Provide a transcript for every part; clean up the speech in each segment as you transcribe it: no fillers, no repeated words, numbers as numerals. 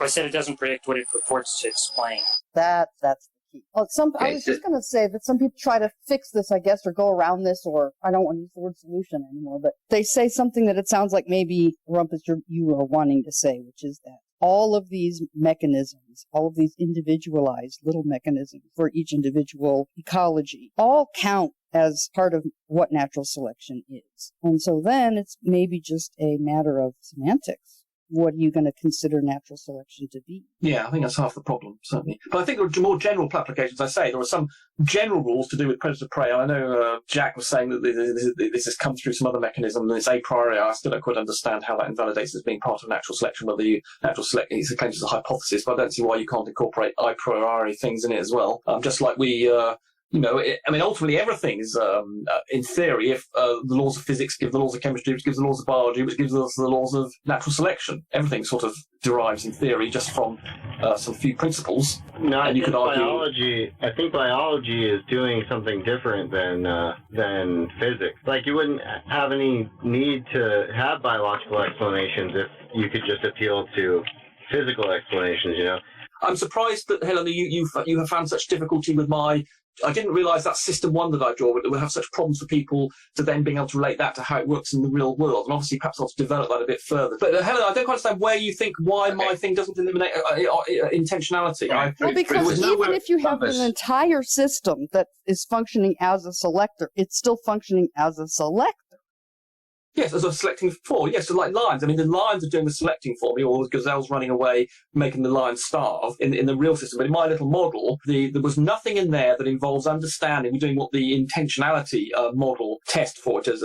I said it doesn't predict what it purports to explain. That's the key. I was just going to say that some people try to fix this, I guess, or go around this, or I don't want to use the word solution anymore, but they say something that it sounds like maybe, Rumpus, you are wanting to say, which is that all of these mechanisms, all of these individualized little mechanisms for each individual ecology, all count as part of what natural selection is. And so then it's maybe just a matter of semantics. What are you going to consider natural selection to be? Yeah, I think that's half the problem, certainly. But I think there are more general applications. I say there are some general rules to do with predator-prey. I know Jack was saying that this has come through some other mechanism, and it's a priori. I still don't quite understand how that invalidates as being part of natural selection, whether natural selection is claimed as a hypothesis, but I don't see why you can't incorporate a priori things in it as well. Just like we... ultimately everything is, in theory, if the laws of physics give the laws of chemistry, which gives the laws of biology, which gives us the laws of natural selection. Everything sort of derives, in theory, just from some few principles. No, I think biology is doing something different than physics. Like, you wouldn't have any need to have biological explanations if you could just appeal to physical explanations, you know? I'm surprised that, Helena, you have found such difficulty with I didn't realise that system one that I draw would have such problems for people to then being able to relate that to how it works in the real world. And obviously, perhaps I'll develop that a bit further. But Helena, I don't quite understand why my thing doesn't eliminate intentionality. Because even if you have an entire system that is functioning as a selector, it's still functioning as a selector. Yes, as a selecting for. Yes, so like lions. I mean, the lions are doing the selecting for me, or the gazelles running away, making the lions starve in the real system. But in my little model, there was nothing in there that involves understanding. We're doing what the intentionality model test for it as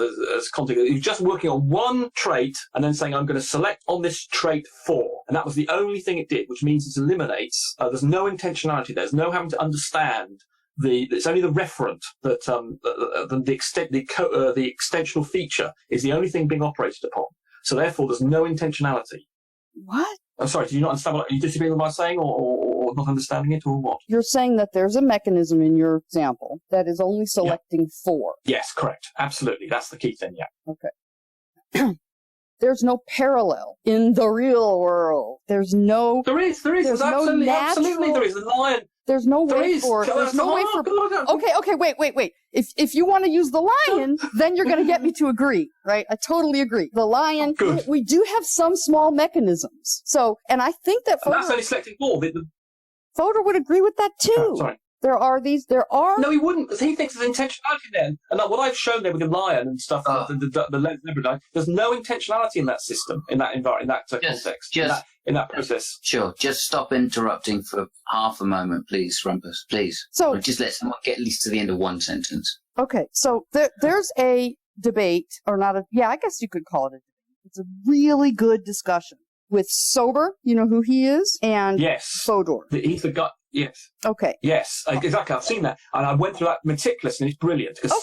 context. You're just working on one trait and then saying, I'm going to select on this trait for. And that was the only thing it did, which means it eliminates. There's no intentionality. There's no having to understand. It's only the referent that the extensional feature is the only thing being operated upon. So therefore, there's no intentionality. What? I'm sorry. Do you not understand? Are you disagreeing with what I'm saying, or not understanding it, or what? You're saying that there's a mechanism in your example that is only selecting for. Yes, correct. Absolutely. That's the key thing. Yeah. Okay. There's no parallel in the real world. There's no. There is. There's Absolutely, no absolutely. There is the lion. There's no way for it. There's no way for. Okay. Wait. If you want to use the lion, then you're going to get me to agree, right? I totally agree. The lion. Good. We do have some small mechanisms. So, and I think that Fodor. That's only selecting for. Fodor would agree with that too. Oh, sorry. There are. No, he wouldn't. He thinks there's intentionality there. And like what I've shown there with the lion and stuff, the leopard, there's no intentionality in that system, in that environment, in that context, in that process. Sure. Just stop interrupting for half a moment, please, Rumpus, please. So, or just let someone get at least to the end of one sentence. Okay. So there's a debate, or not I guess you could call it a debate. It's a really good discussion with Sober, you know who he is, and Fodor. He's the guy. Yes. Okay. Yes, exactly. I've seen that, and I went through that meticulously, and it's brilliant. Because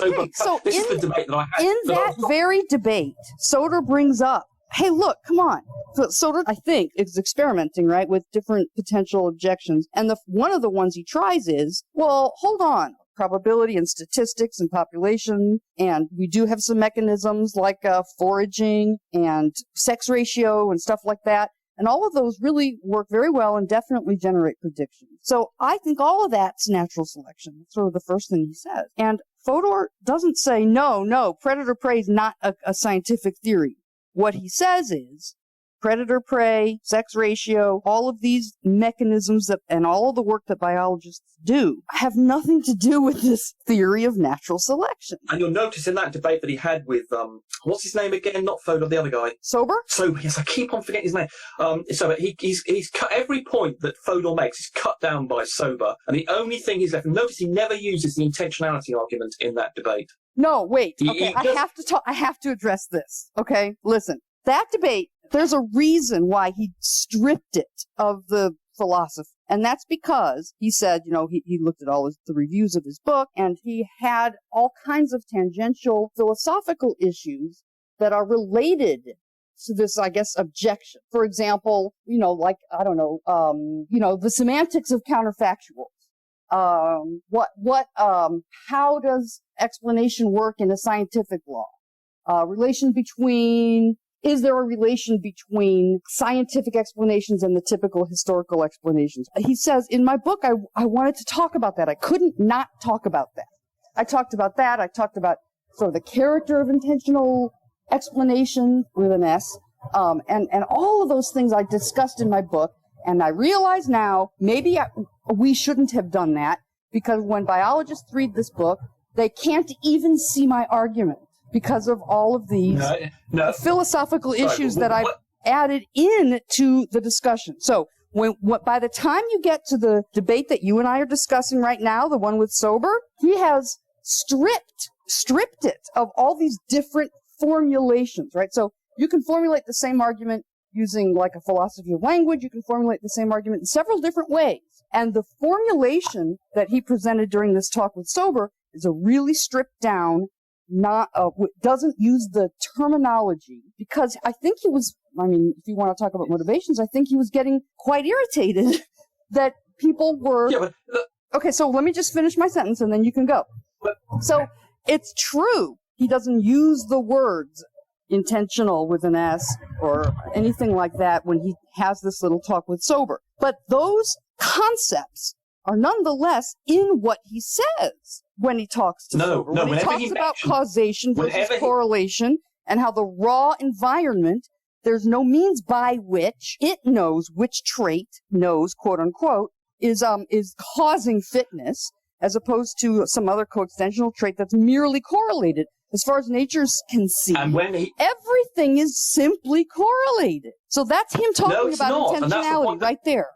this is the debate that I had. In that very debate, Soder brings up, hey, look, come on. So Soder, I think, is experimenting, right, with different potential objections, and one of the ones he tries is, well, hold on. Probability and statistics and population, and we do have some mechanisms like foraging and sex ratio and stuff like that. And all of those really work very well and definitely generate predictions. So I think all of that's natural selection. That's sort of the first thing he says. And Fodor doesn't say, no, predator-prey is not a scientific theory. What he says is, predator-prey, sex ratio, all of these mechanisms and all of the work that biologists do have nothing to do with this theory of natural selection. And you'll notice in that debate that he had with, what's his name again? Not Fodor, the other guy. Sober? Sober, yes, I keep on forgetting his name. So he's cut every point that Fodor makes is cut down by Sober, and the only thing he's left, and notice he never uses the intentionality argument in that debate. No, wait. Okay, I have to address this. Okay, listen. That debate, there's a reason why he stripped it of the philosophy. And that's because he said, he looked at all the reviews of his book, and he had all kinds of tangential philosophical issues that are related to this, I guess, objection. For example, the semantics of counterfactuals. How does explanation work in a scientific law? Relation between is there a relation between scientific explanations and the typical historical explanations? He says, in my book, I wanted to talk about that. I couldn't not talk about that. I talked about that. I talked about sort of the character of intentional explanation with an S, and all of those things I discussed in my book. And I realize now, maybe we shouldn't have done that, because when biologists read this book, they can't even see my argument because of all of these philosophical issues that I've added in to the discussion. So by the time you get to the debate that you and I are discussing right now, the one with Sober, he has stripped it of all these different formulations, right? So you can formulate the same argument using like a philosophy of language. You can formulate the same argument in several different ways. And the formulation that he presented during this talk with Sober is a really stripped down, doesn't use the terminology, because I think he was, if you want to talk about motivations, I think he was getting quite irritated that people were... Yeah, but, okay, so let me just finish my sentence and then you can go. So it's true, he doesn't use the words intentional with an S or anything like that when he has this little talk with Sober. But those concepts are nonetheless in what he says when he talks to Sober. When he talks about causation versus correlation and how the raw environment, there's no means by which it knows which trait quote unquote, is causing fitness, as opposed to some other coextensional trait that's merely correlated. As far as nature can see, everything is simply correlated. So that's him talking about intentionality right there.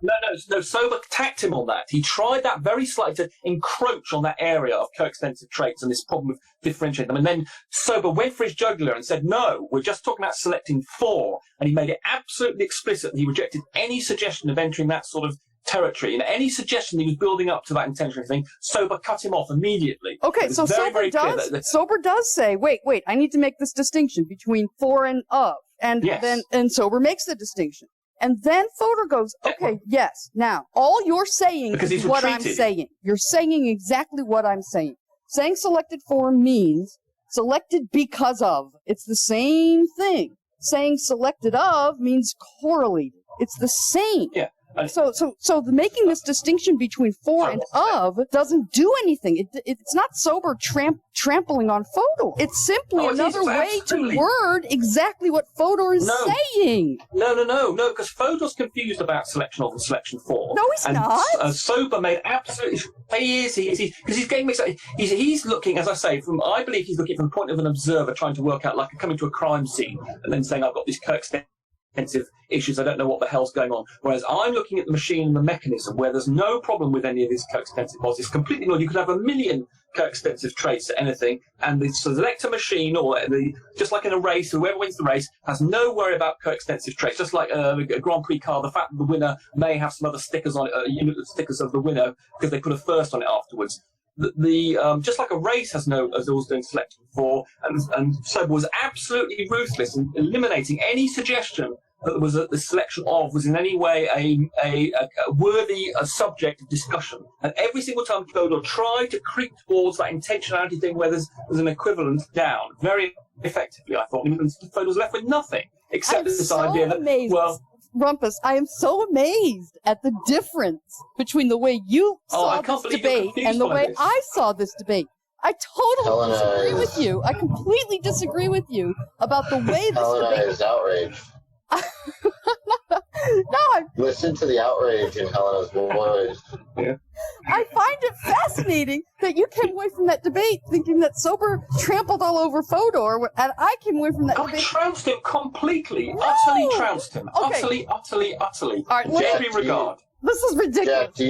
No, Sober attacked him on that. He tried that very slightly to encroach on that area of coextensive traits and this problem of differentiating them. And then Sober went for his jugular and said, no, we're just talking about selecting for. And he made it absolutely explicit that he rejected any suggestion of entering that sort of territory, and any suggestion he was building up to that intentional thing, Sober cut him off immediately. Okay, so Sober does say, wait, I need to make this distinction between for and of, and then Sober makes the distinction. And then Fodor goes, okay, yes, now, all you're saying is what I'm saying. You're saying exactly what I'm saying. Saying selected for means selected because of. It's the same thing. Saying selected of means correlated. It's the same. Yeah. So making this distinction between for and of doesn't do anything. It's not Sober trampling on Fodor. It's simply another way to word exactly what Fodor is saying. No, because Fodor's confused about selection of and selection for. No, he's not. Sober made absolutely... He is, because he's getting mixed up. He's looking, as I say, I believe he's looking from the point of an observer trying to work out, like coming to a crime scene and then saying, I've got these coextensive issues, I don't know what the hell's going on. Whereas I'm looking at the machine and the mechanism where there's no problem with any of these coextensive policies. It's completely normal. You could have a million coextensive traits to anything, and the selector machine, or just like in a race, whoever wins the race has no worry about coextensive traits. Just like a Grand Prix car, the fact that the winner may have some other stickers on it, stickers of the winner, because they put a first on it afterwards. Just like a race has always doing selection for, and Sober was absolutely ruthless in eliminating any suggestion that the selection of was in any way a worthy subject of discussion. And every single time Fodor tried to creep towards that intentionality thing where there's an equivalent down, very effectively, I thought, and Fodor was left with nothing except this idea that, Rumpus, I am so amazed at the difference between the way you saw this debate and the way I saw this debate. I totally disagree with you. I completely disagree with you about the way this Helena is outraged. Listen to the outrage in Helena's voice. Yeah. I find it fascinating that you came away from that debate thinking that Sober trampled all over Fodor, and I came away from that debate. I trounced him completely. No. Utterly trounced him. Okay. Utterly. All right, in every regard. This is ridiculous. Jack, do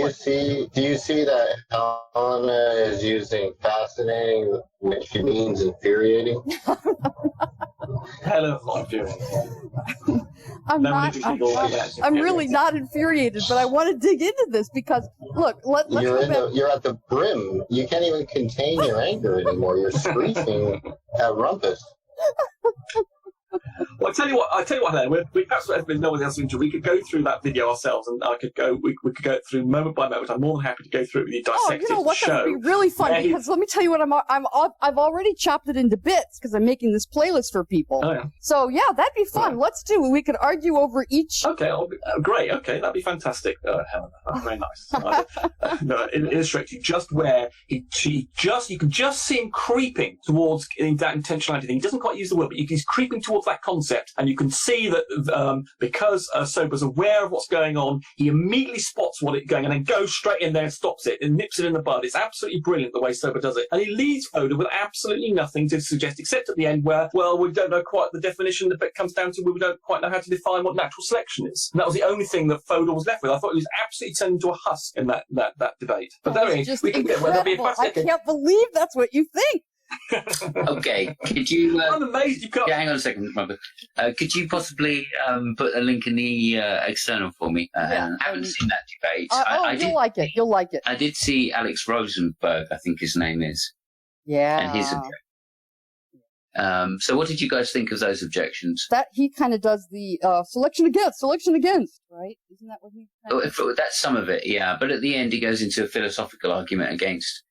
you see that Helena is using fascinating, which she means infuriating? Helena's not infuriating. I'm really not infuriated, but I want to dig into this because, look, you're at the brim. You can't even contain your anger anymore. You're screeching at Rumpus. Well, I tell you what, Helen, we perhaps no one else into. We could go through that video ourselves, and I could go. We could go through moment by moment. I'm more than happy to go through it with you, dissect you know what? That would be really fun because let me tell you what I've already chopped it into bits because I'm making this playlist for people. Oh, yeah. So yeah, that'd be fun. Right. Let's do it. We could argue over each. Okay, great. Okay, that'd be fantastic, Helen. That's very nice. No, it illustrates you just where you can just see him creeping towards that intentionality thing. He doesn't quite use the word, but he's creeping towards that concept, and you can see that because Sober's aware of what's going on, he immediately spots what it's going and then goes straight in there and stops it and nips it in the bud. It's absolutely brilliant the way Sober does it, and he leaves Fodor with absolutely nothing to suggest except at the end where, well, we don't know quite the definition. The bit comes down to we don't quite know how to define what natural selection is. And that was the only thing that Fodor was left with. I thought he was absolutely turned into a husk in that debate. But there we can get where there'll be a fascinating. I can't believe that's what you think. Okay, could you? I'm amazed you can't. Yeah, hang on a second, Robert. Could you possibly put a link in the external for me? I haven't seen that debate. You'll like it. You'll like it. I did see Alex Rosenberg, I think his name is. Yeah. And his so what did you guys think of those objections? That he kind of does the selection against, right? Isn't that what he? That's some of it, yeah. But at the end, he goes into a philosophical argument against.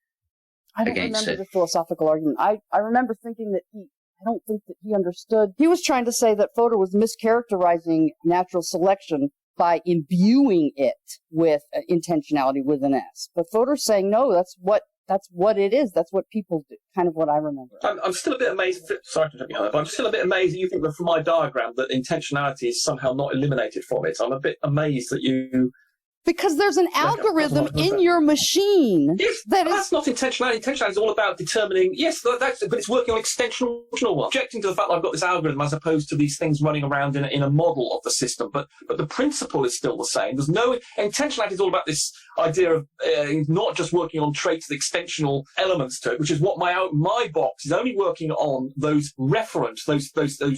I don't remember the philosophical argument. I remember thinking that I don't think that he understood. He was trying to say that Fodor was mischaracterizing natural selection by imbuing it with intentionality with an S. But Fodor's saying, no, that's what it is. That's what people do. Kind of what I remember. I'm still a bit amazed. Sorry to jump behind that, but I'm still a bit amazed that you think that from my diagram that intentionality is somehow not eliminated from it. I'm a bit amazed that you. Because there's an algorithm in your machine. Yes, that's not intentionality. Intentionality is all about determining. Yes, but it's working on extensional. Objecting to the fact that I've got this algorithm as opposed to these things running around in a model of the system. But the principle is still the same. There's no intentionality is all about this idea of not just working on traits, the extensional elements to it, which is what my box is only working on those referent, those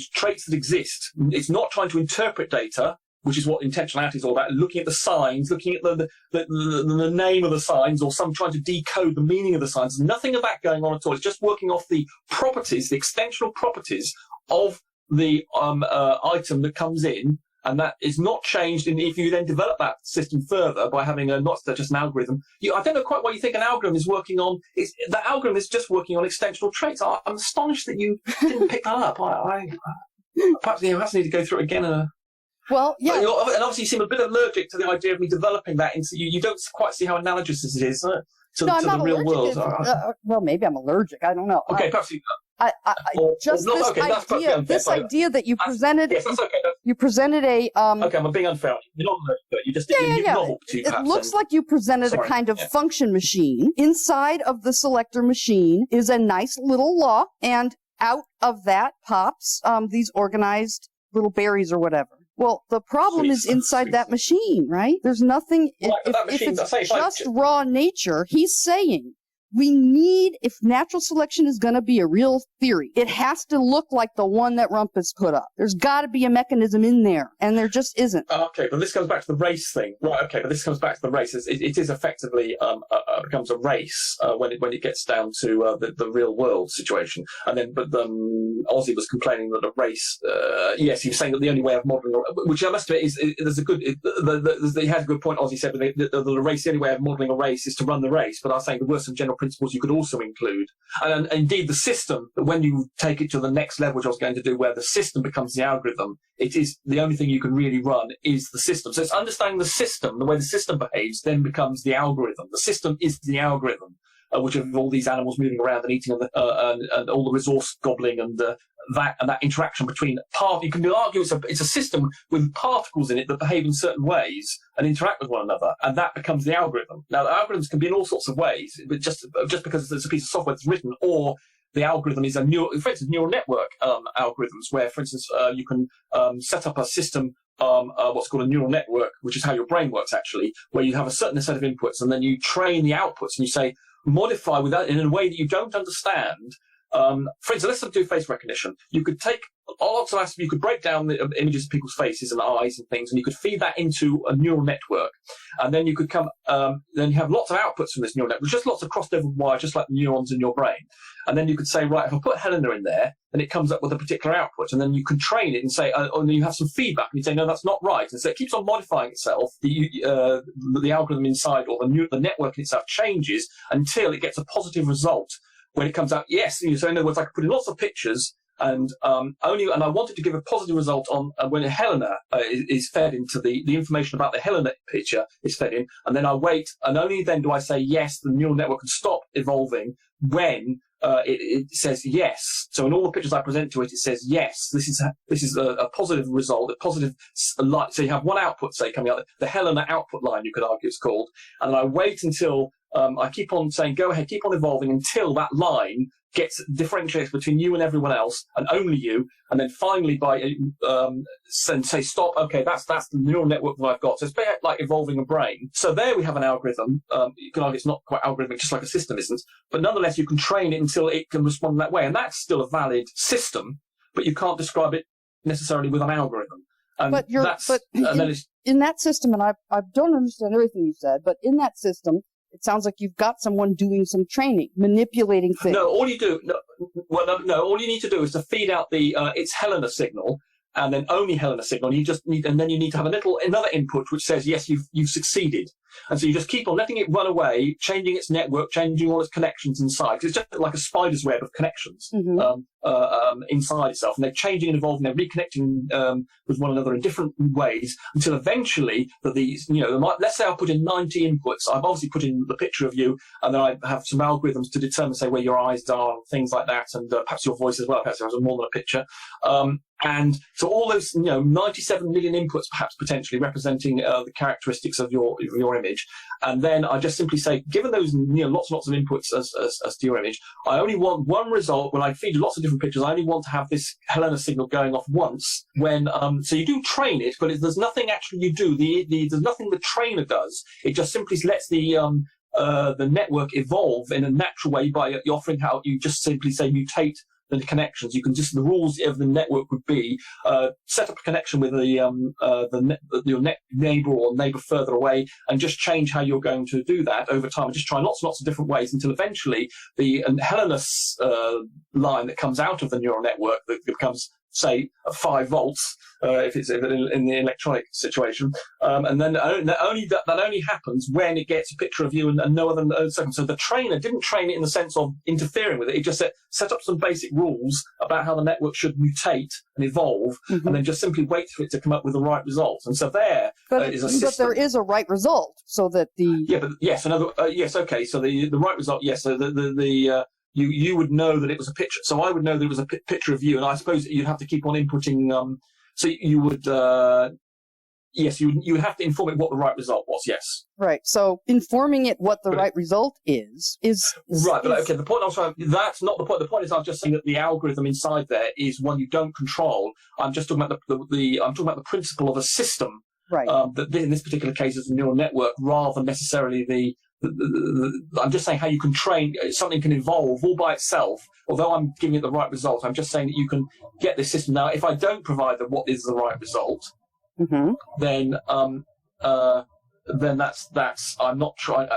traits that exist. It's not trying to interpret data, which is what intentionality is all about, looking at the signs, looking at the name of the signs, or trying to decode the meaning of the signs. There's nothing of that going on at all. It's just working off the properties, the extensional properties of the item that comes in, and that is not changed if you then develop that system further by having not just an algorithm. I don't know quite what you think an algorithm is working on. The algorithm is just working on extensional traits. I'm astonished that you didn't pick that up. Perhaps you have to need to go through it again. Well, yeah. And obviously you seem a bit allergic to the idea of me developing that into you don't quite see how analogous it is to the real world. Well, maybe I'm allergic. I don't know. Okay, perhaps you. This idea that you presented. Yes, that's okay. You presented a. Okay, I'm being unfair. You're not allergic, but you just It looks like you presented a kind of function machine. Inside of the selector machine is a nice little law, and out of that pops these organized little berries or whatever. Well, the problem is inside that machine, right? There's nothing. If it's just raw nature, he's saying if natural selection is going to be a real theory, it has to look like the one that Rumpus put up. There's got to be a mechanism in there, and there just isn't. Okay, but this comes back to the race thing. Right, okay, but this comes back to the race. It is effectively becomes a race when it gets down to the real world situation. And then, Ozzy was complaining that a race, yes, he was saying that the only way of modelling, which I must admit there's a good, he had a good point, Ozzy said, the race, the only way of modelling a race is to run the race. But I was saying there were some general principles you could also include. And indeed, the system, when you take it to the next level, which I was going to do, where the system becomes the algorithm, it is the only thing you can really run is the system. So it's understanding the system, the way the system behaves, then becomes the algorithm. The system is the algorithm, which of all these animals moving around and eating and all the resource gobbling and that interaction between you can argue it's a system with particles in it that behave in certain ways and interact with one another, and that becomes the algorithm. Now, the algorithms can be in all sorts of ways, but just because it's a piece of software that's written, or the algorithm is for instance, neural network algorithms, where, for instance, you can set up a system, what's called a neural network, which is how your brain works, actually, where you have a certain set of inputs, and then you train the outputs, and you say, modify with that in a way that you don't understand. For instance, let's do face recognition. You could take lots of you could break down the images of people's faces and eyes and things, and you could feed that into a neural network. And then you could then you have lots of outputs from this neural network, just lots of crossed over wires, just like the neurons in your brain. And then you could say, right, if I put Helena in there, then it comes up with a particular output. And then you can train it and say, and then you have some feedback, and you say, no, that's not right. And so it keeps on modifying itself. The algorithm inside, or the network itself, changes until it gets a positive result. When it comes out, yes. So in other words, I could put in lots of pictures, and I wanted to give a positive result on when Helena is fed into the information about the Helena picture is fed in, and then I wait, and only then do I say yes. The neural network can stop evolving when it says yes. So in all the pictures I present to it, it says yes. This is a positive result, a positive light. So you have one output, say, coming out, the Helena output line, you could argue it's called, and I wait until I keep on saying, go ahead, keep on evolving until that line gets differentiates between you and everyone else, and only you, and then finally by say stop. Okay, that's the neural network that I've got. So it's a bit like evolving a brain. So there we have an algorithm. You can argue it's not quite algorithmic, just like a system isn't, but nonetheless you can train it until it can respond that way, and that's still a valid system. But you can't describe it necessarily with an algorithm. And in that system, and I don't understand everything you said, but in that system, it sounds like you've got someone doing some training, manipulating things. No, all you do, all you need to do is to feed out the its Helena signal, and then only Helena signal. You just need, and then you need to have another input which says yes, you've succeeded. And so you just keep on letting it run away, changing its network, changing all its connections inside. It's just like a spider's web of connections inside itself, and they're changing and evolving. They're reconnecting with one another in different ways until eventually that these, let's say I put in 90 inputs. I've obviously put in the picture of you, and then I have some algorithms to determine, say, where your eyes are, and things like that, and perhaps your voice as well. Perhaps there's more than a picture. And so all those, 97 million inputs, perhaps potentially representing the characteristics of your image. And then I just simply say, given those lots and lots of inputs as to your image, I only want one result. When I feed lots of different pictures, I only want to have this Helena signal going off once. When so you do train it, but there's nothing actually you do. There's nothing the trainer does. It just simply lets the network evolve in a natural way by offering how you just simply say mutate the connections. You can just, the rules of the network would be set up a connection with your neighbor or neighbor further away, and just change how you're going to do that over time, and just try lots and lots of different ways until eventually the Helena line that comes out of the neural network that becomes, say, 5 volts, if it's in the electronic situation, and then that only happens when it gets a picture of you and no other second. So the trainer didn't train it in the sense of interfering with it. It just set up some basic rules about how the network should mutate and evolve, and then just simply wait for it to come up with the right result. And so is a system. But there is a right result, so that the okay. So the right result, yes. So you would know that it was a picture. So I would know that it was a picture of you, and I suppose you'd have to keep on inputting. So you would, you would have to inform it what the right result was. Yes. Right. So informing it what the right result is right. But okay, the point I was trying. That's not the point. The point is, I'm just saying that the algorithm inside there is one you don't control. I'm just talking about I'm talking about the principle of a system. Right. That in this particular case is a neural network, rather than necessarily I'm just saying how you can train something can evolve all by itself. Although I'm giving it the right result, I'm just saying that you can get this system. Now, if I don't provide what is the right result, then that's I'm not trying.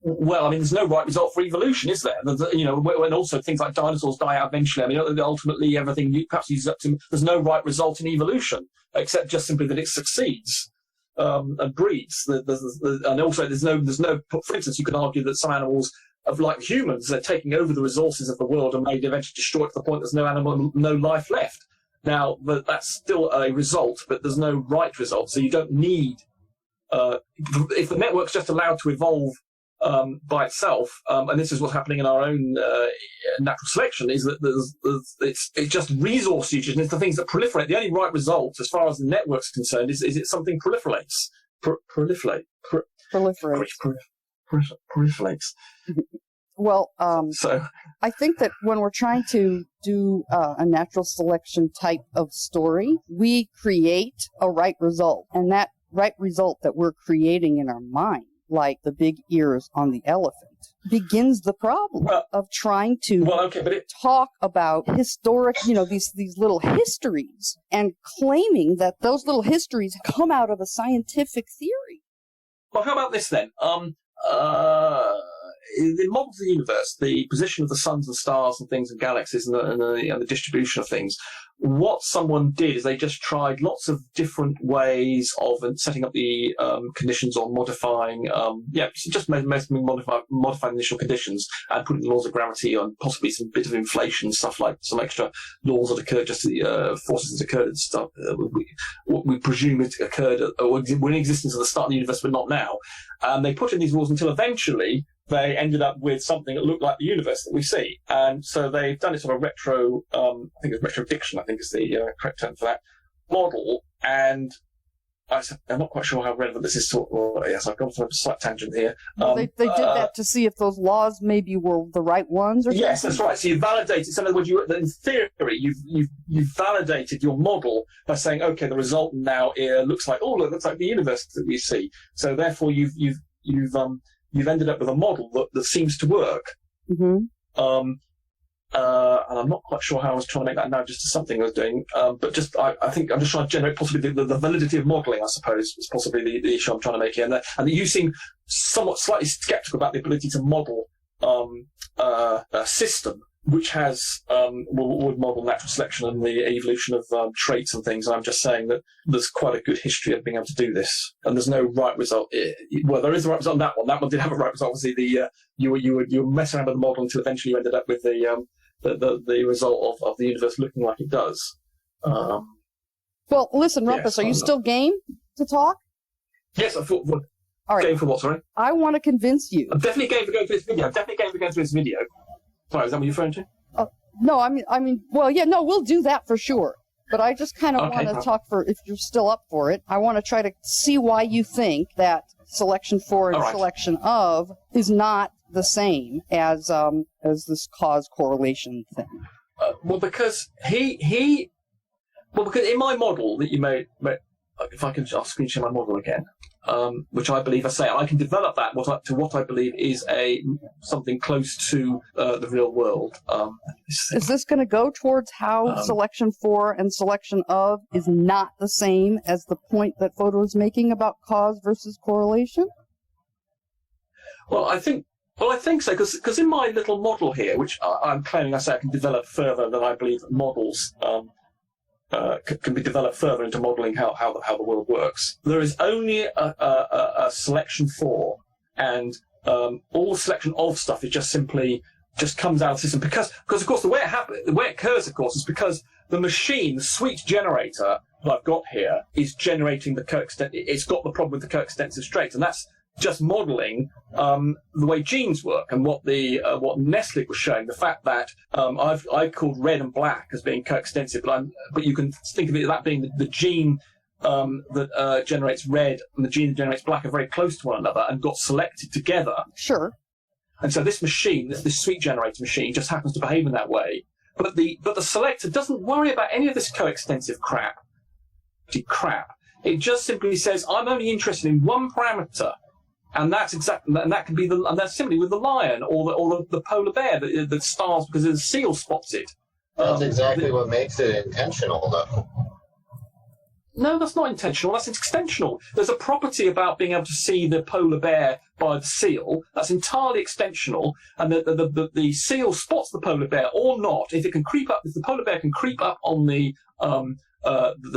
Well, I mean, there's no right result for evolution, is there? And also things like dinosaurs die out eventually. I mean, ultimately everything perhaps uses up to. There's no right result in evolution except just simply that it succeeds. And breeds. And also, there's no. For instance, you could argue that some animals, like humans, they're taking over the resources of the world and may eventually destroy it to the point there's no life left. Now, that's still a result, but there's no right result. So you don't need. If the network's just allowed to evolve by itself, and this is what's happening in our own natural selection, is that it's just resource usage, and it's the things that proliferate. The only right result, as far as the network's concerned, is it something proliferates. Proliferates. Well, so I think that when we're trying to do a natural selection type of story, we create a right result, and that right result that we're creating in our mind like the big ears on the elephant, begins the problem of trying to talk about historic, these little histories and claiming that those little histories come out of a scientific theory. Well, how about this then? In the models of the universe, the position of the suns and stars and things and galaxies and the distribution of things, what someone did is they just tried lots of different ways of setting up the conditions or modifying, modifying initial conditions and putting the laws of gravity on possibly some bit of inflation, stuff like some extra laws that occurred, just the forces that occurred and stuff. We presume it occurred or were in existence at the start of the universe, but not now. And they put in these rules until eventually they ended up with something that looked like the universe that we see. And so they've done it sort of retro, I think it's retrodiction, I think is the correct term for that, model. And I'm not quite sure how relevant this is to, yes, I've gone for a slight tangent here. Well, they did that to see if those laws maybe were the right ones or something? Yes, that's right. So you validated, so in other words, in theory, you've validated your model by saying, okay, the result now here looks like the universe that we see. So therefore you've ended up with a model that seems to work. Mm-hmm. And I'm not quite sure how I was trying to make that now just to something I was doing. But just I think I'm just trying to generate possibly the validity of modelling, I suppose, is possibly the issue I'm trying to make here. And that you seem slightly sceptical about the ability to model a system which has would model natural selection and the evolution of traits and things. And I'm just saying that there's quite a good history of being able to do this, and there's no right result. Well, there is a right result on that one. That one did have a right result. Obviously, you were messing around with the model until eventually you ended up with the result of the universe looking like it does. Well, listen, Rumpus, are you still game to talk? Yes, I thought. All right. Game for what? Sorry. I want to convince you. I'm definitely game for going through this video. Sorry, is that what you're referring to? No, I mean, well, yeah, no, we'll do that for sure. But I just kind of want to talk if you're still up for it. I want to try to see why you think that selection for and selection of is not the same as this cause correlation thing. Because because in my model that you made, if I can, I'll screen share my model again. Which I believe I can develop that to what I believe is something close to the real world. Is this going to go towards how selection for and selection of is not the same as the point that Fodor is making about cause versus correlation? Well, I think so, because in my little model here, which I'm claiming I can develop further than I believe models can be developed further into modelling how the world works. There is only a selection for, and all selection of stuff is just comes out of the system because of course the way it occurs, of course, is because the machine, the sweet generator that I've got here, is generating it's got the problem with the coextensive traits, and that's just modelling the way genes work, and what Nestle was showing, the fact that I called red and black as being coextensive, but you can think of it as that being the gene that generates red and the gene that generates black are very close to one another and got selected together. Sure. And so this machine, this sweet generator machine, just happens to behave in that way. But the selector doesn't worry about any of this coextensive crap. It just simply says, I'm only interested in one parameter. And that's that's simply with the lion or the polar bear that stars because the seal spots it. That's exactly what makes it intentional, though. No, that's not intentional. That's extensional. There's a property about being able to see the polar bear by the seal. That's entirely extensional, and the seal spots the polar bear or not. If the polar bear can creep up on the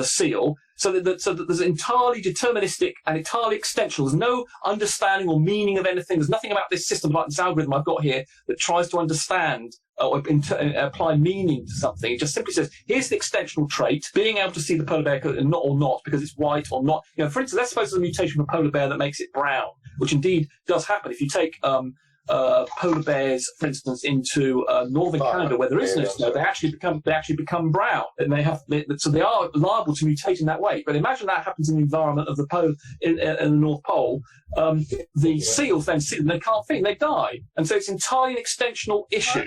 seal, so that there's entirely deterministic and entirely extensional. There's no understanding or meaning of anything. There's nothing about this system, like this algorithm I've got here, that tries to understand or apply meaning to something. It just simply says, here's the extensional trait, being able to see the polar bear or not because it's white or not. For instance, let's suppose there's a mutation of a polar bear that makes it brown, which indeed does happen. If you take polar bears, for instance, into northern Canada where there is no snow, they actually become brown, and so they are liable to mutate in that way. But imagine that happens in the environment of the pole in the North Pole. The seals then see them, they can't think, they die, and so it's entirely an extensional issue.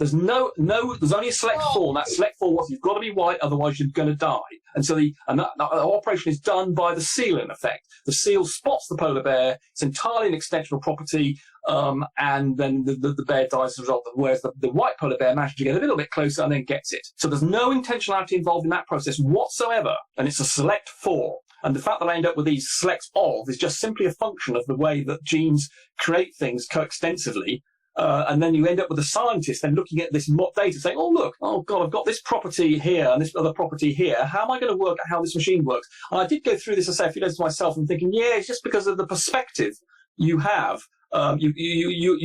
There's there's only a select 4, and that select 4 was you've got to be white, otherwise you're going to die. And so that operation is done by the seal in effect. The seal spots the polar bear. It's entirely an extensional property, and then the bear dies as a result. Whereas the white polar bear manages to get a little bit closer and then gets it. So there's no intentionality involved in that process whatsoever, and it's a select 4. And the fact that I end up with these selects of is just simply a function of the way that genes create things coextensively. And then you end up with a scientist then looking at this data saying, oh, look, oh, God, I've got this property here and this other property here. How am I going to work out how this machine works? And I did go through this, I say, a few days to myself and thinking, yeah, it's just because of the perspective you have. You're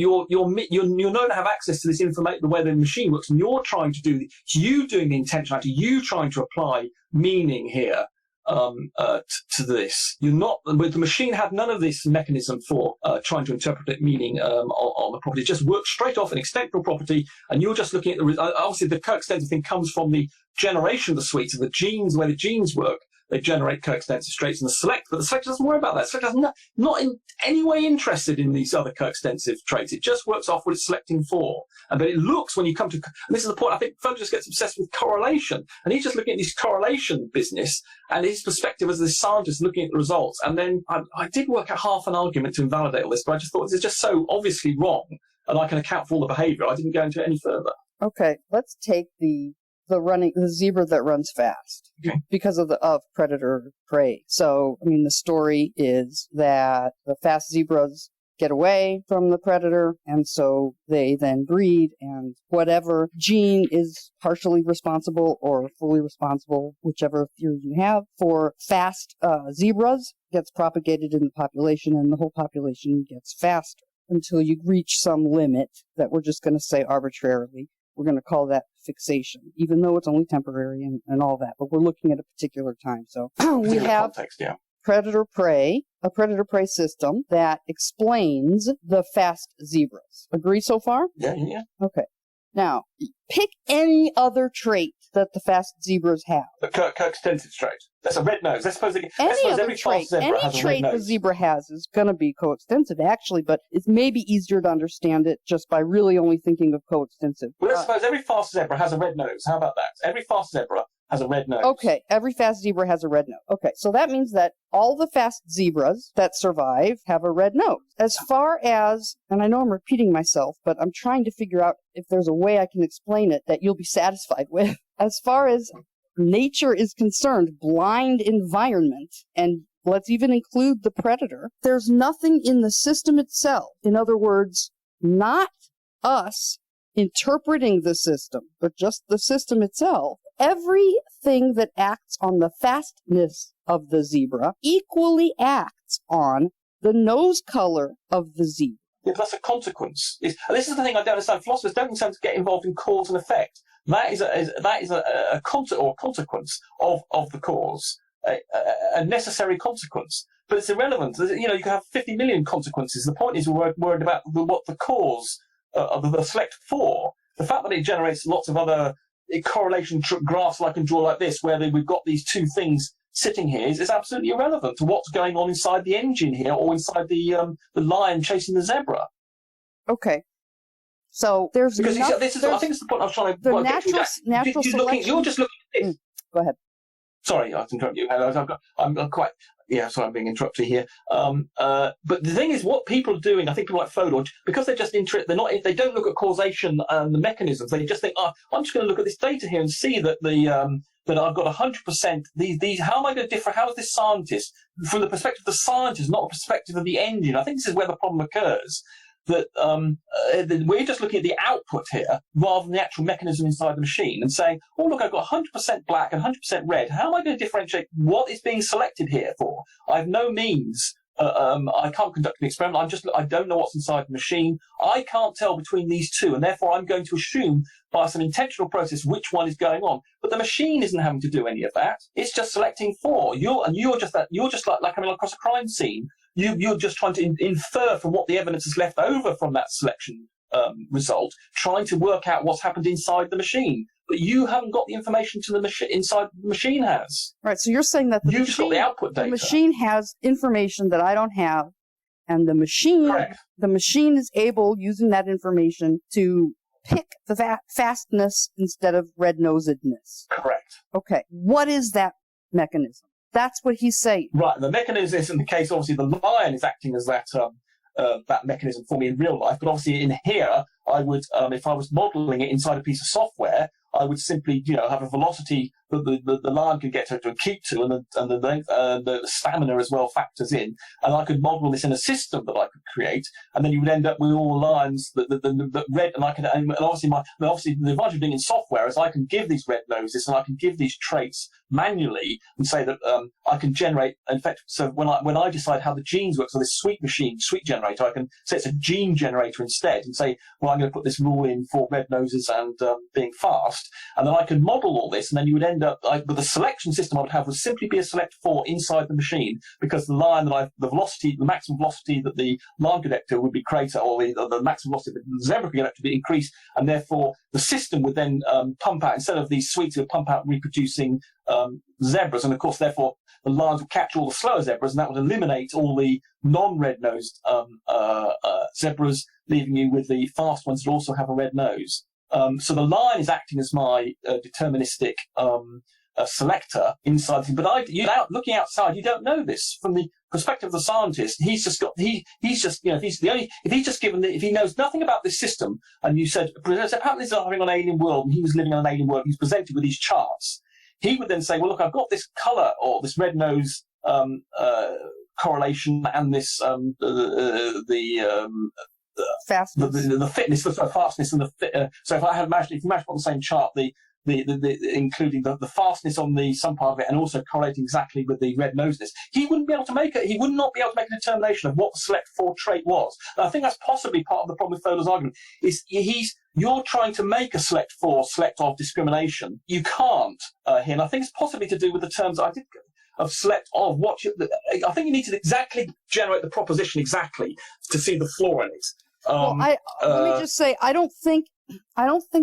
known to have access to this information, the way the machine works, and you're trying to do, you doing the intentionality, you trying to apply meaning here. To this, you're not. But the machine had none of this mechanism for trying to interpret it meaning on the property. It just works straight off an extensional property, and you're just looking at obviously the coextensive thing comes from the generation of the suites of the genes, where the genes work. They generate coextensive traits in the select, but the select doesn't worry about that. The select is not in any way interested in these other coextensive traits. It just works off what it's selecting for. But it looks, when you come to, and this is the point, I think Fodor just gets obsessed with correlation, and he's just looking at this correlation business, and his perspective as a scientist looking at the results. And then I did work out half an argument to invalidate all this, but I just thought this is just so obviously wrong, and I can account for all the behavior. I didn't go into it any further. Okay, let's take the zebra that runs fast, okay, because of predator prey. So, I mean, the story is that the fast zebras get away from the predator, and so they then breed, and whatever gene is partially responsible or fully responsible, whichever theory you have, for fast zebras gets propagated in the population, and the whole population gets faster until you reach some limit that we're just going to say arbitrarily. We're going to call that fixation, even though it's only temporary and all that. But we're looking at a particular time. So we have predator-prey, a predator-prey system that explains the fast zebras. Agree so far? Yeah. Okay. Now, pick any other trait that the fast zebras have. The coextensive trait. That's a red nose. Let's suppose every fast zebra has a red nose. The zebra has is going to be coextensive, actually, but it's maybe easier to understand it just by really only thinking of coextensive. Well, let's suppose every fast zebra has a red nose. How about that? Every fast zebra has a red nose. Okay, every fast zebra has a red nose. Okay, so that means that all the fast zebras that survive have a red nose. As far as, and I know I'm repeating myself, but I'm trying to figure out if there's a way I can explain it that you'll be satisfied with. As far as nature is concerned, blind environment, and let's even include the predator, there's nothing in the system itself. In other words, not us interpreting the system, but just the system itself. Everything that acts on the fastness of the zebra equally acts on the nose color of the zebra. Yeah, but that's a consequence. This is the thing I don't understand. Philosophers don't seem to get involved in cause and effect. That is a consequence of the cause, a necessary consequence. But it's irrelevant. You can have 50 million consequences. The point is we're worried about what the cause of the select for. The fact that it generates lots of other correlation graphs I can draw like this, where we've got these two things sitting here, is absolutely irrelevant to what's going on inside the engine here or inside the lion chasing the zebra. Okay. So there's because I think it's the point I was trying to. The natural selection. You're just looking at this. Go ahead. Sorry, I have to interrupt you. I'm quite. Yeah, sorry, I'm being interrupted here. But the thing is, what people are doing, I think people like Fodor, because they're just they don't look at causation and the mechanisms. They just think, I'm just going to look at this data here and see that that I've got 100%. These. How am I going to differ? How is this scientist, from the perspective of the scientist, not the perspective of the engine? I think this is where the problem occurs. That we're just looking at the output here rather than the actual mechanism inside the machine and saying, oh, look, I've got 100% black and 100% red. How am I going to differentiate what is being selected here for? I have no means. I can't conduct an experiment. I don't know what's inside the machine. I can't tell between these two, and therefore I'm going to assume by some intentional process which one is going on. But the machine isn't having to do any of that. It's just selecting for. You're just like coming across a crime scene. You're just trying to infer from what the evidence is left over from that selection result, trying to work out what's happened inside the machine. But you haven't got the information to the machine inside the machine has. Right. So you're saying that you've just got the output data. The machine has information that I don't have, and the machine is able, using that information, to pick the fastness instead of red-nosedness. Correct. Okay. What is that mechanism? That's what he's saying. Right. The mechanism is, in the case, obviously, the lion is acting as that mechanism for me in real life. But obviously, in here, I would, if I was modeling it inside a piece of software, I would simply, have a velocity that the lion can get to and keep to, and the stamina as well factors in. And I could model this in a system that I could create, and then you would end up with all the lines that red. And I can, and obviously, the advantage of doing it in software is I can give these red noses and I can give these traits manually and say that I can generate. In fact, so when I decide how the genes work, so this sweet generator, I can say it's a gene generator instead, and say, well, I'm going to put this rule in for red noses and being fast, and then I can model all this, and then you would end up with the selection system I would have would simply be a select for inside the machine, because the line that the maximum velocity that the line connector would be greater, or the maximum velocity that the zebra connector would be increased, and therefore the system would then pump out, instead of these sweets, it would pump out reproducing zebras, and of course, therefore, the lines would catch all the slower zebras, and that would eliminate all the non-red-nosed zebras, leaving you with the fast ones that also have a red nose. So the line is acting as my deterministic selector inside the thing. But looking outside, you don't know this from the perspective of the scientist. If he knows nothing about this system, and you said, apparently this is living on an alien world, and he was living on an alien world, he's presented with these charts. He would then say, well, look, I've got this color or this red nose correlation and this fastness. The fitness, the fastness, and so if you imagine on the same chart including the fastness on some part of it and also correlating exactly with the red nosedness, he would not be able to make a determination of what the select for trait was. And I think that's possibly part of the problem with Fodor's argument. You're trying to make a select for, select of discrimination. You can't here, and I think it's possibly to do with the terms I did of select of what I think you need to exactly generate the proposition exactly to see the flaw in it. Let me just say, I don't think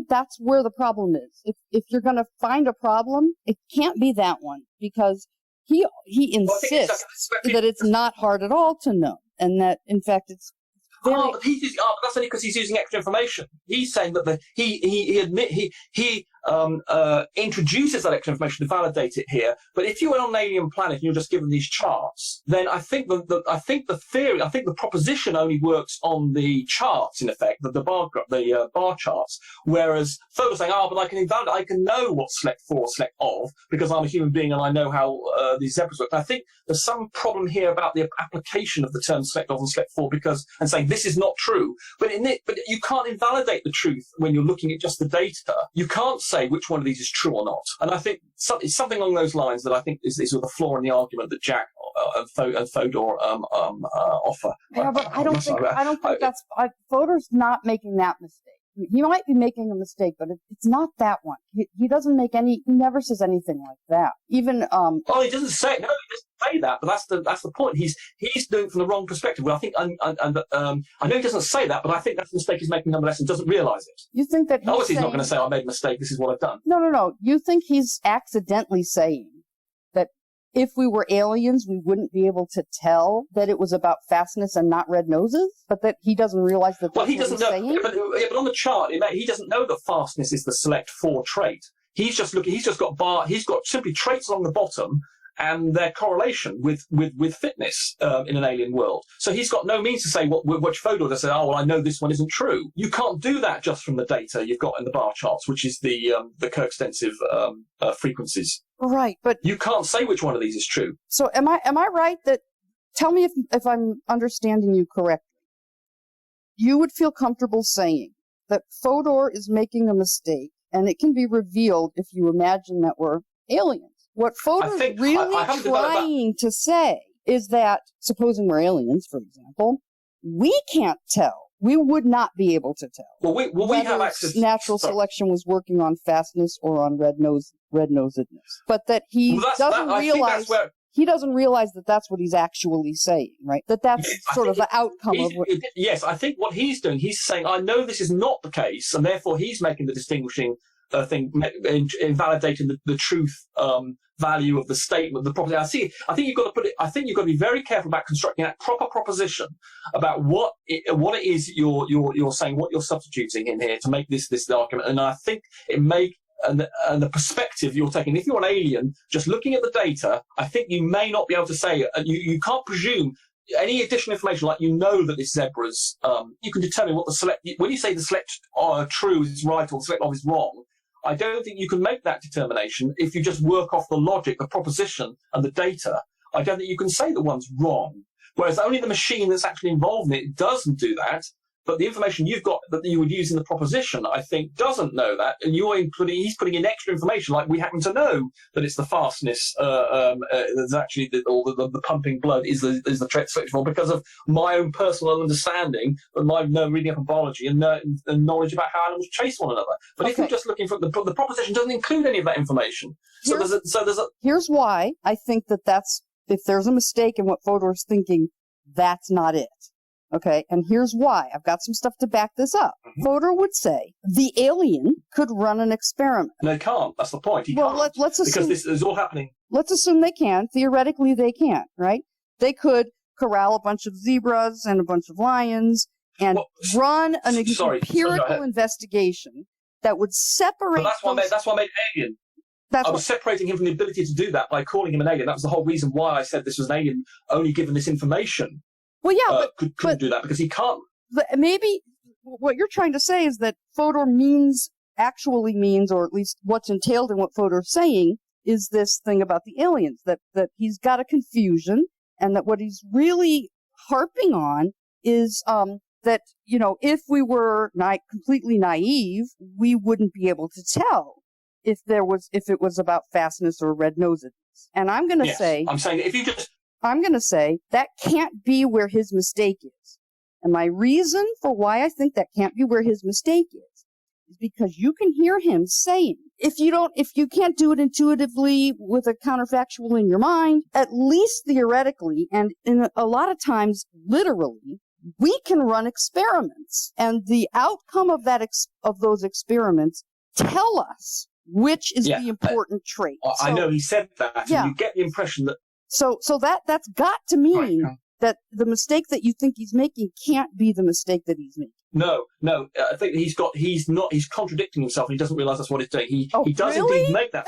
that's where the problem is. If you're going to find a problem, it can't be that one, because he insists that it's not hard at all to know, and that in fact it's very. But that's only because he's using extra information. He's saying that he introduces that extra information to validate it here. But if you were on an alien planet and you're just given these charts, then I think the proposition only works on the charts, in effect, the bar charts. Whereas Fodor's saying, but I can know what select for, select of, because I'm a human being and I know how these zebras work. And I think there's some problem here about the application of the term select of and select for, and saying this is not true. But you can't invalidate the truth when you're looking at just the data. You can't say which one of these is true or not. And I think it's something along those lines that I think is sort of the flaw in the argument that Jack and Fodor offer. Yeah, but I don't think that's Fodor's not making that mistake. He might be making a mistake, but it's not that one. He doesn't make he never says anything like that. Even he doesn't say that, but that's the point. He's doing it from the wrong perspective. Well, I think, and I know he doesn't say that, but I think that's the mistake he's making nonetheless, and doesn't realise it. You think that obviously he's not going to say, I made a mistake, this is what I've done. No. You think he's accidentally saying that if we were aliens, we wouldn't be able to tell that it was about fastness and not red noses, but that he doesn't realize that. Well, he doesn't know. Saying? But on the chart, he doesn't know that fastness is the select for trait. He's just got simply traits along the bottom and their correlation with fitness in an alien world. So he's got no means to say what Fodor does say, I know this one isn't true. You can't do that just from the data you've got in the bar charts, which is the coextensive frequencies. Right, but you can't say which one of these is true. So am I right that, tell me if I'm understanding you correctly, you would feel comfortable saying that Fodor is making a mistake and it can be revealed if you imagine that we're aliens. What Fodor's really trying to say is that, supposing we're aliens, for example, we can't tell. We would not be able to tell. We have access. Natural selection was working on fastness or on red-nosedness, but that he doesn't realize. He doesn't realize that that's what he's actually saying, right? That's sort of the outcome of what. Yes, I think what he's doing, he's saying, I know this is not the case, and therefore he's making the distinguishing thing, invalidating the truth value of the statement, the property. I think you've got to put it. I think you've got to be very careful about constructing that proper proposition about what it is you're saying, what you're substituting in here to make this argument. And I think it may. And the perspective you're taking, if you're an alien, just looking at the data, I think you may not be able to say, you can't presume any additional information, like that this zebra's, you can determine what the select, when you say the select true is right or the select of is wrong, I don't think you can make that determination if you just work off the logic, the proposition, and the data. I don't think you can say that one's wrong. Whereas only the machine that's actually involved in it doesn't do that. But the information you've got that you would use in the proposition, I think, doesn't know that, and he's putting in extra information, like we happen to know that it's the fastness. There's actually the pumping blood is the trait selective, because of my own personal understanding and my reading up on biology and knowledge about how animals chase one another. But if you're just looking for the proposition, doesn't include any of that information. Here's why I think that's if there's a mistake in what Fodor's thinking, that's not it. Okay, and here's why. I've got some stuff to back this up. Mm-hmm. Fodor would say the alien could run an experiment. No, he can't. That's the point. He can't. Let's assume, because this is all happening. Let's assume they can. Theoretically, they can, right? They could corral a bunch of zebras and a bunch of lions and run an empirical investigation that would separate. But that's why I made alien. I was separating him from the ability to do that by calling him an alien. That was the whole reason why I said this was an alien, only given this information. Well, yeah, couldn't do that because he can't. But maybe what you're trying to say is that Fodor actually means, or at least what's entailed in what Fodor's saying, is this thing about the aliens, that he's got a confusion, and that what he's really harping on is that, if we were completely naive, we wouldn't be able to tell if it was about fastness or red nosedness. And I'm going to say, I'm going to say that can't be where his mistake is. And my reason for why I think that can't be where his mistake is because you can hear him saying, if you can't do it intuitively with a counterfactual in your mind, at least theoretically, and in a lot of times literally, we can run experiments. And the outcome of those experiments tell us which is the important trait. I know he said that, and you get the impression that. So that's got to mean that the mistake that you think he's making can't be the mistake that he's making. No. I think he's contradicting himself, and he doesn't realize that's what he's doing. He does indeed make that.